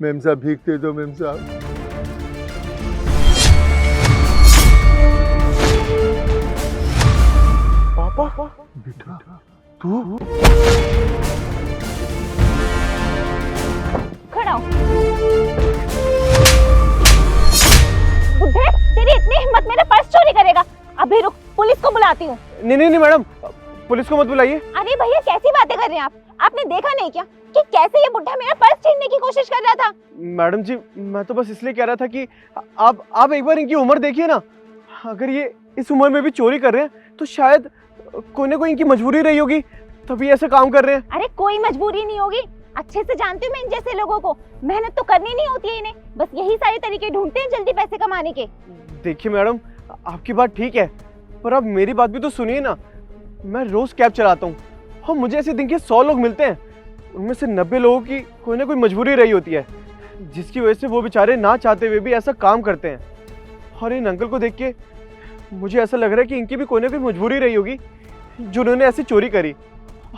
Ma'am साहब भीख दे दो मेम साहब। पापा बेटा तू खड़ा हो। बुड्ढे, तेरी इतनी हिम्मत मेरा पर्स चोरी करेगा? अभी रुक, पुलिस को बुलाती हूँ। नहीं मैडम, पुलिस को मत बुलाइए। अरे भैया, कैसी बातें कर रहे हैं आप? आपने देखा नहीं क्या कि कैसे ये बुड्ढा मेरा पर्स छीनने की कोशिश कर रहा था? मैडम जी, मैं तो बस इसलिए कह रहा था कि आप एक बार इनकी उम्र देखिए ना। अगर ये इस उम्र में भी चोरी कर रहे हैं तो शायद कोई ना कोई इनकी मजबूरी रही होगी, तभी ऐसा काम कर रहे हैं। अरे कोई मजबूरी नहीं होगी, अच्छे से जानती हूँ मैं इन जैसे लोगों को। मेहनत तो करनी नहीं होती है इन्हें, बस यही सारे तरीके ढूंढते हैं जल्दी पैसे कमाने के। देखिए मैडम, आपकी बात ठीक है, पर अब मेरी बात भी तो सुनिए ना। मैं रोज कैब चलाता हूँ और मुझे ऐसे दिन के 100 लोग मिलते हैं, उनमें से 90 लोगों की कोई ना कोई मजबूरी रही होती है, जिसकी वजह से वो बेचारे ना चाहते हुए भी ऐसा काम करते हैं। और इन अंकल को देख के मुझे ऐसा लग रहा है कि इनकी भी कोई ना कोई मजबूरी रही होगी जो उन्होंने ऐसी चोरी करी।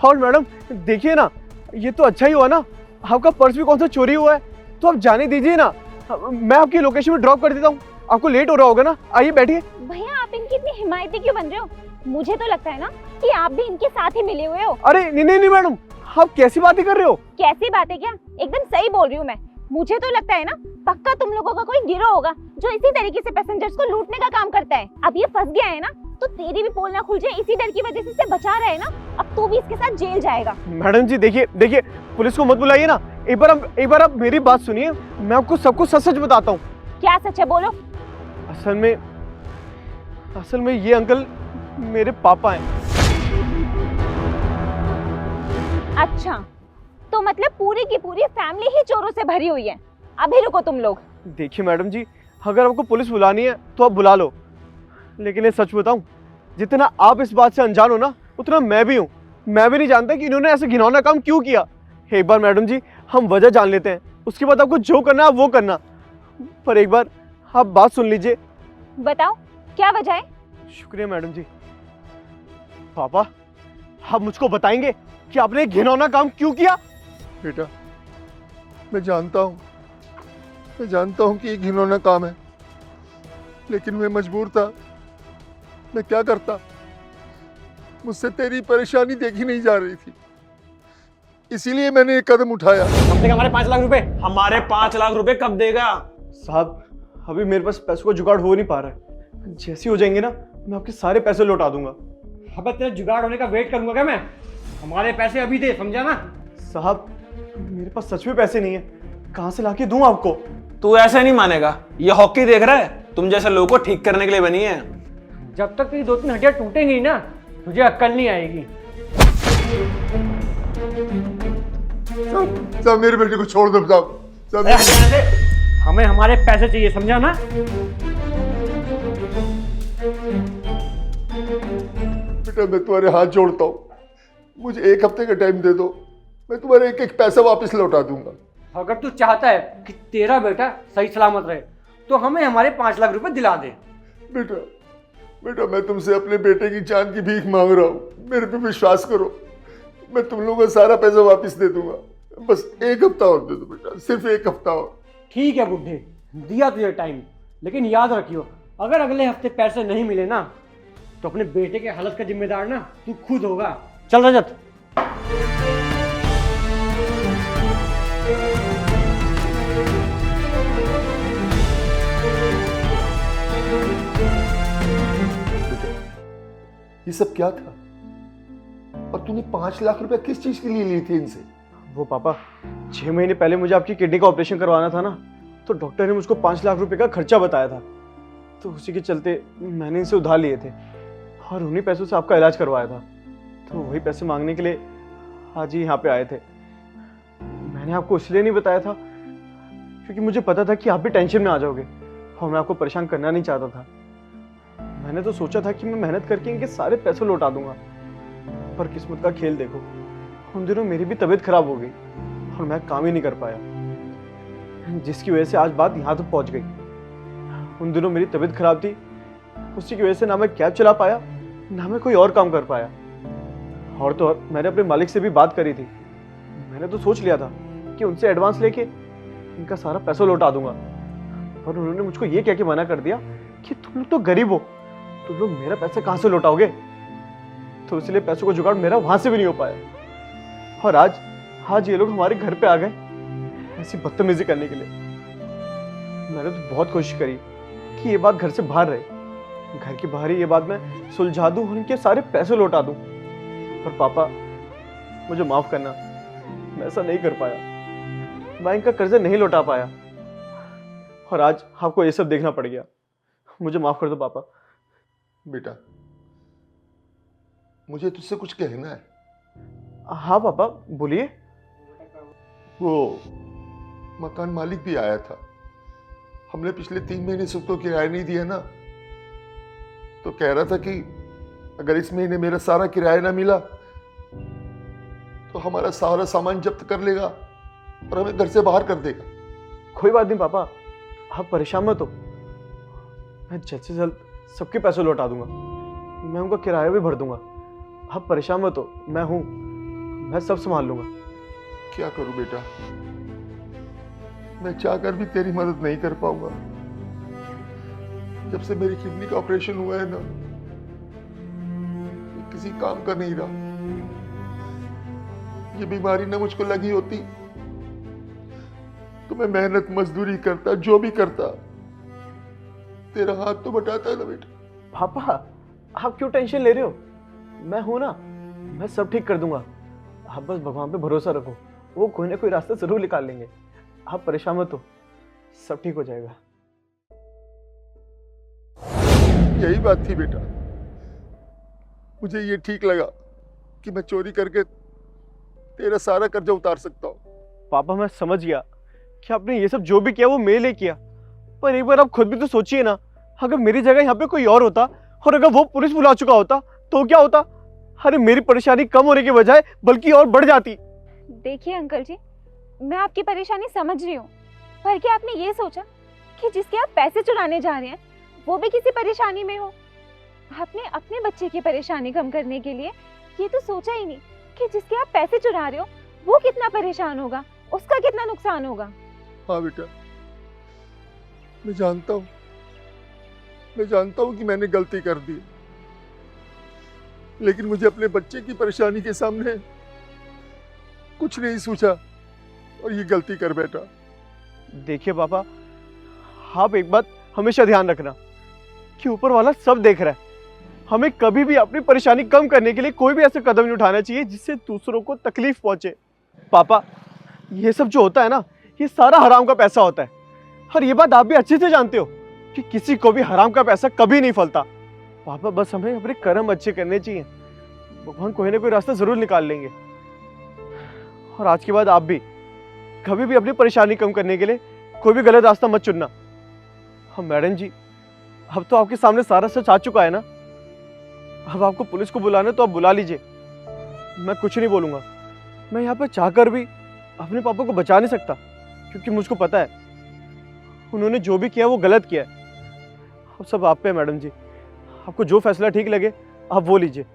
और मैडम देखिए ना, ये तो अच्छा ही हुआ ना, आपका पर्स भी कौन सा चोरी हुआ है, तो आप जाने दीजिए ना, मैं आपकी लोकेशन में ड्रॉप कर देता हूँ। आपको लेट हो रहा होगा ना, आइए बैठिए। भैया, आप इनकी इतनी हिमायती क्यों बन रहे हो? मुझे तो लगता है ना कि आप भी इनके साथ ही मिले हुए हो। अरे नहीं मैडम, आप कैसी बातें कर रहे हो? कैसी बातें क्या, एकदम सही बोल रही हूँ मैं। मुझे तो लगता है ना, पक्का तुम लोगों का कोई गिरोह होगा जो इसी तरीके से पैसेंजर्स को लूटने का काम करता है। अब ये फंस गया है ना, तो तेरी भी पोल ना खुल जाए, इसी डर की वजह से इसे बचा रहे हैं ना। अब तू भी इसके साथ जेल जाएगा। मैडम जी देखिए, पुलिस को मत बुलाइए ना। एक बार आप मेरी बात सुनिए, मैं आपको सब कुछ सच बताता हूँ। क्या सच है, बोलो। असल में ये अंकल मेरे पापा हैं। अच्छा, तो मतलब पूरी की पूरी फैमिली ही चोरों से भरी हुई है। अभी रुको तुम लोग। देखिए मैडम जी, अगर आपको पुलिस बुलानी है तो आप बुला लो, लेकिन ये सच बताऊं, जितना आप इस बात से अनजान हो ना, उतना मैं भी हूँ। मैं भी नहीं जानता कि इन्होंने ऐसे घिनौना काम क्यों किया। एक बार मैडम जी हम वजह जान लेते हैं, उसके बाद आपको जो करना है आप वो करना। पर एक बार आप बात सुन लीजिए। बताओ, क्या वजह है? शुक्रिया मैडम जी। पापा, आप मुझको बताएंगे कि आपने एक घिनौना काम क्यों किया? बेटा मैं जानता हूँ कि ये घिनौना काम है, लेकिन मैं मजबूर था। मैं क्या करता, मुझसे तेरी परेशानी देखी नहीं जा रही थी, इसीलिए मैंने एक कदम उठाया। कब देगा हमारे 5 लाख रुपए? हमारे 5 लाख रुपए कब देगा? साहब, अभी मेरे पास पैसों का जुगाड़ हो नहीं पा रहा है। जैसे हो जाएंगे ना, मैं आपके सारे पैसे लौटा दूंगा। अब तेरे जुगाड़ होने का वेट करूंगा क्या मैं? हमारे पैसे अभी दे, समझा ना? साहब, मेरे पास सच में पैसे नहीं है, कहां से लाके दूं आपको? तू ऐसे नहीं मानेगा, ये हॉकी देख रहा है, तुम जैसे लोगों को ठीक करने के लिए बनी है। जब तक तेरी 2-3 हड्डियां टूटेंगी ना, तुझे अक्ल नहीं आएगी। साहब मेरे बेटे को छोड़ दो साहब। हमें हमारे पैसे चाहिए, समझा ना? बेटा मैं तुम्हारे हाथ जोड़ता हूँ, मुझे 1 हफ्ते का टाइम दे दो, मैं तुम्हारे एक पैसा वापस लौटा दूंगा। अगर तू चाहता है कि तेरा बेटा सही सलामत रहे, तो हमें हमारे 5 लाख रुपए दिला दे। बेटा मैं तुमसे अपने बेटे की जान की भीख मांग रहा हूँ, मेरे पे विश्वास करो, मैं तुम लोगों को सारा पैसा वापस दे दूंगा। बस 1 हफ्ता और दे दो बेटा, सिर्फ 1 हफ्ता और। ठीक है बुड्ढे, दिया तुझे टाइम, लेकिन याद रखियो, अगर अगले हफ्ते पैसे नहीं मिले ना, तो अपने बेटे के हालत का जिम्मेदार ना तू खुद होगा। चल रजत। ये सब क्या था, और तूने 5 लाख रुपए किस चीज के लिए लिए थे इनसे? वो पापा, 6 महीने पहले मुझे आपकी किडनी का ऑपरेशन करवाना था ना, तो डॉक्टर ने मुझको 5 लाख रुपए का खर्चा बताया था, तो उसी के चलते मैंने इनसे उधार लिए थे और उन्हीं पैसों से आपका इलाज करवाया था। तो वही पैसे मांगने के लिए आज ही यहाँ पे आए थे। मैंने आपको इसलिए नहीं बताया था क्योंकि मुझे पता था कि आप भी टेंशन में आ जाओगे और मैं आपको परेशान करना नहीं चाहता था। मैंने तो सोचा था कि मैं मेहनत करके इनके सारे पैसे लौटा दूंगा, पर किस्मत का खेल देखो, उन दिनों मेरी भी तबीयत खराब हो गई और मैं काम ही नहीं कर पाया, जिसकी वजह से आज बात यहाँ तक पहुँच गई। उन दिनों मेरी तबीयत खराब थी, उसी की वजह से ना मैं कैब चला पाया ना मैं कोई और काम कर पाया। और तो और मैंने अपने मालिक से भी बात करी थी। मैंने तो सोच लिया था कि उनसे एडवांस लेके इनका सारा पैसा लौटा दूंगा। पर उन्होंने मुझको ये कह के मना कर दिया कि तुम लोग तो गरीब हो, तुम लोग मेरा पैसा कहां से लौटाओगे। तो इसलिए पैसों का जुगाड़ मेरा वहां से भी नहीं हो पाया। और आज ये लोग हमारे घर पे आ गए ऐसी बदतमीजी करने के लिए। मैंने तो बहुत कोशिश करी कि ये बात घर से बाहर रहे, घर के बाहर ही ये बात मैं सुलझा दूं और इनके सारे पैसे लौटा दूं। पर पापा मुझे माफ करना, मैं ऐसा नहीं कर पाया, मैं इनका कर्जा नहीं लौटा पाया और आज आपको ये सब देखना पड़ गया। मुझे माफ कर दो पापा। बेटा, मुझे तुझसे कुछ कहना है। हाँ पापा बोलिए। वो मकान मालिक भी आया था, हमने पिछले 3 महीने से तो किराया नहीं दिया ना, तो कह रहा था कि अगर इस महीने मेरा सारा किराया ना मिला तो हमारा सारा सामान जब्त कर लेगा और हमें घर से बाहर कर देगा। कोई बात नहीं पापा, आप परेशान मत हो, मैं जल्द से जल्द सबके पैसे लौटा दूंगा, मैं उनका किराया भी भर दूंगा। आप परेशान मत हो, मैं हूं, मैं सब संभाल लूंगा। क्या करूं बेटा, मैं चाहकर भी तेरी मदद नहीं कर पाऊंगा। जब से मेरी किडनी का ऑपरेशन हुआ है ना, ये किसी काम का नहीं रहा। ये बीमारी ना मुझको लगी होती तो मैं मेहनत मजदूरी करता, जो भी करता, तेरा हाथ तो बटाता है ना बेटा। पापा आप क्यों टेंशन ले रहे हो, मैं हूं ना, मैं सब ठीक कर दूंगा। आप बस भगवान पे भरोसा रखो, वो कोई ना कोई रास्ता जरूर निकाल लेंगे। आप परेशान मत हो, सब ठीक हो जाएगा। यही बात थी बेटा, मुझे ये ठीक लगा कि मैं चोरी करके तेरा सारा कर्जा उतार सकता हूँ। पापा मैं समझ गया कि आपने ये सब जो भी किया वो मेरे लिए किया, पर एक बार आप खुद भी तो सोचिए ना, अगर मेरी जगह यहाँ पे कोई और होता और अगर वो पुलिस बुला चुका होता तो क्या होता। अरे मेरी परेशानी कम होने के बजाय बल्कि और बढ़ जाती। देखिए अंकल जी, मैं आपकी परेशानी समझ रही हूँ, पर क्या आपने ये सोचा कि जिसके आप पैसे चुराने जा रहे हैं वो भी किसी परेशानी में हो? आपने अपने बच्चे की परेशानी कम करने के लिए ये तो सोचा ही नहीं कि जिसके आप पैसे चुरा रहे हो वो कितना परेशान होगा, उसका कितना नुकसान होगा। हाँ बेटा, मैं जानता हूँ कि मैंने गलती कर दी, लेकिन मुझे अपने बच्चे की परेशानी के सामने कुछ नहीं सोचा और ये गलती कर बैठा। देखिए पापा, आप एक बात हमेशा ध्यान रखना कि ऊपर वाला सब देख रहा है। हमें कभी भी अपनी परेशानी कम करने के लिए कोई भी ऐसा कदम नहीं उठाना चाहिए जिससे दूसरों को तकलीफ पहुंचे। पापा ये सब जो होता है ना, ये सारा हराम का पैसा होता है, और ये बात आप भी अच्छे से जानते हो कि किसी को भी हराम का पैसा कभी नहीं फलता। पापा बस हमें अपने कर्म अच्छे करने चाहिए, भगवान कोई ना कोई रास्ता जरूर निकाल लेंगे। और आज के बाद आप भी कभी भी अपनी परेशानी कम करने के लिए कोई भी गलत रास्ता मत चुनना। हम मैडम जी, अब तो आपके सामने सारा सच आ चुका है ना, अब आपको पुलिस को बुलाना तो आप बुला लीजिए, मैं कुछ नहीं बोलूंगा। मैं यहाँ पर चाहकर भी अपने पापा को बचा नहीं सकता, क्योंकि मुझको पता है उन्होंने जो भी किया वो गलत किया है। अब सब आप पे है मैडम जी, आपको जो फैसला ठीक लगे आप वो लीजिए।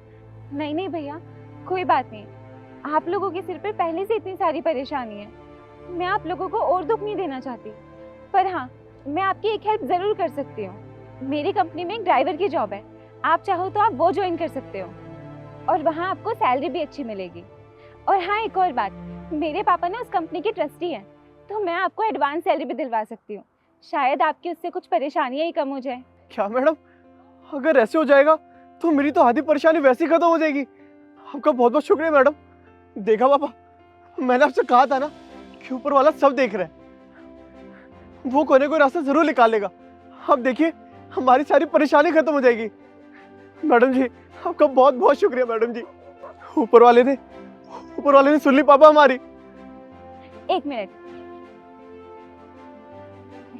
नहीं नहीं भैया, कोई बात नहीं, आप लोगों के सिर पे पहले से इतनी सारी परेशानी है, मैं आप लोगों को और दुख नहीं देना चाहती। पर हाँ, मैं आपकी एक हेल्प ज़रूर कर सकती हूँ। मेरी कंपनी में एक ड्राइवर की जॉब है, आप चाहो तो आप वो ज्वाइन कर सकते हो और वहाँ आपको सैलरी भी अच्छी मिलेगी। और हाँ, एक और बात, मेरे पापा ना उस कंपनी के ट्रस्टी हैं, तो मैं आपको एडवांस सैलरी भी दिलवा सकती हूँ, शायद आपकी उससे कुछ परेशानियाँ ही कम हो जाए। क्या मैडम, अगर ऐसे हो जाएगा तो मेरी तो आधी परेशानी वैसे ही खत्म हो जाएगी। आपका बहुत बहुत शुक्रिया मैडम। देखा पापा, मैंने आपसे कहा था ना कि ऊपर वाला सब देख रहा है, वो कोई ना कोई रास्ता जरूर निकाल लेगा। अब देखिए हमारी सारी परेशानी खत्म हो जाएगी। मैडम जी आपका बहुत बहुत शुक्रिया मैडम जी, ऊपर वाले ने सुन ली पापा हमारी। एक मिनट,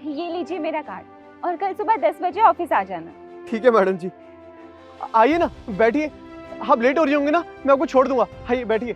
ये लीजिए मेरा कार्ड और कल सुबह 10 बजे ऑफिस आ जाना। ठीक है मैडम जी, आइए ना, बैठिए, आप लेट हो रही होंगी ना, मैं आपको छोड़ दूंगा, आइए बैठिए।